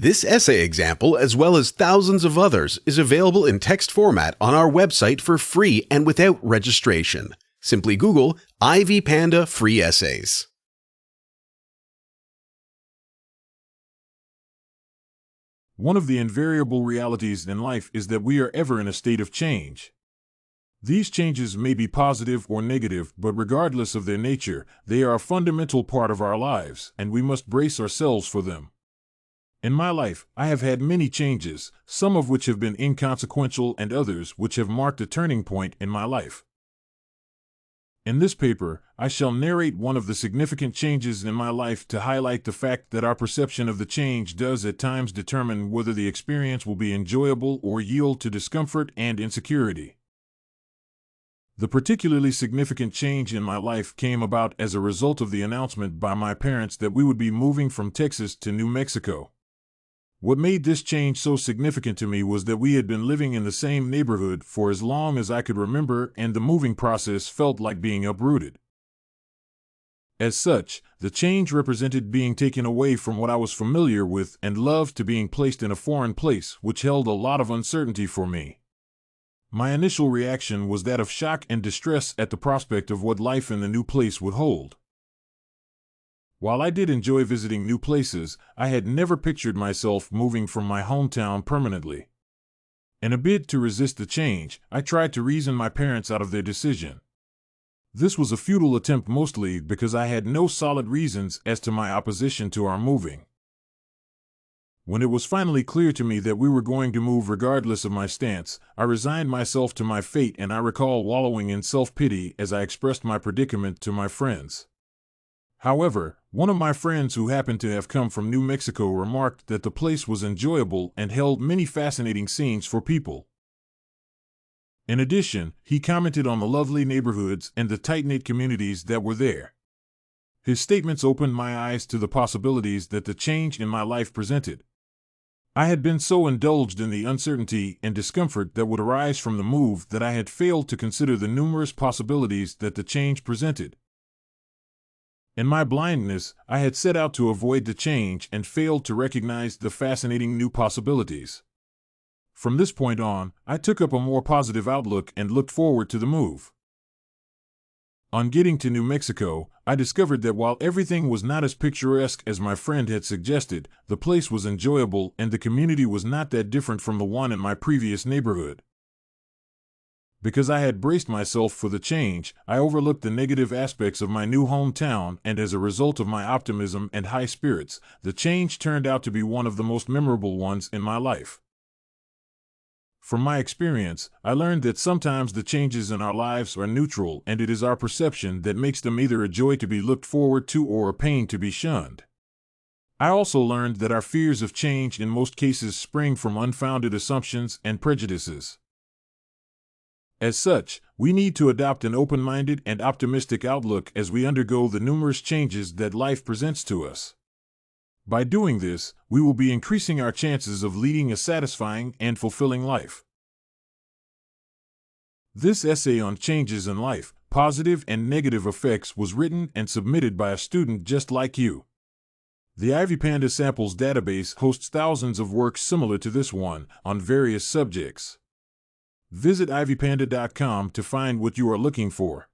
This essay example, as well as thousands of others, is available in text format on our website for free and without registration. Simply Google Ivy Panda Free Essays. One of the invariable realities in life is that we are ever in a state of change. These changes may be positive or negative, but regardless of their nature, they are a fundamental part of our lives, and we must brace ourselves for them. In my life, I have had many changes, some of which have been inconsequential and others which have marked a turning point in my life. In this paper, I shall narrate one of the significant changes in my life to highlight the fact that our perception of the change does at times determine whether the experience will be enjoyable or yield to discomfort and insecurity. The particularly significant change in my life came about as a result of the announcement by my parents that we would be moving from Texas to New Mexico. What made this change so significant to me was that we had been living in the same neighborhood for as long as I could remember, and the moving process felt like being uprooted. As such, the change represented being taken away from what I was familiar with and loved to being placed in a foreign place, which held a lot of uncertainty for me. My initial reaction was that of shock and distress at the prospect of what life in the new place would hold. While I did enjoy visiting new places, I had never pictured myself moving from my hometown permanently. In a bid to resist the change, I tried to reason my parents out of their decision. This was a futile attempt, mostly because I had no solid reasons as to my opposition to our moving. When it was finally clear to me that we were going to move regardless of my stance, I resigned myself to my fate, and I recall wallowing in self-pity as I expressed my predicament to my friends. However, one of my friends who happened to have come from New Mexico remarked that the place was enjoyable and held many fascinating scenes for people. In addition, he commented on the lovely neighborhoods and the tight-knit communities that were there. His statements opened my eyes to the possibilities that the change in my life presented. I had been so indulged in the uncertainty and discomfort that would arise from the move that I had failed to consider the numerous possibilities that the change presented. In my blindness, I had set out to avoid the change and failed to recognize the fascinating new possibilities. From this point on, I took up a more positive outlook and looked forward to the move. On getting to New Mexico, I discovered that while everything was not as picturesque as my friend had suggested, the place was enjoyable and the community was not that different from the one in my previous neighborhood. Because I had braced myself for the change, I overlooked the negative aspects of my new hometown, and as a result of my optimism and high spirits, the change turned out to be one of the most memorable ones in my life. From my experience, I learned that sometimes the changes in our lives are neutral, and it is our perception that makes them either a joy to be looked forward to or a pain to be shunned. I also learned that our fears of change in most cases spring from unfounded assumptions and prejudices. As such, we need to adopt an open-minded and optimistic outlook as we undergo the numerous changes that life presents to us. By doing this, we will be increasing our chances of leading a satisfying and fulfilling life. This essay on changes in life, positive and negative effects, was written and submitted by a student just like you. The Ivy Panda Samples database hosts thousands of works similar to this one on various subjects. Visit ivypanda.com to find what you are looking for.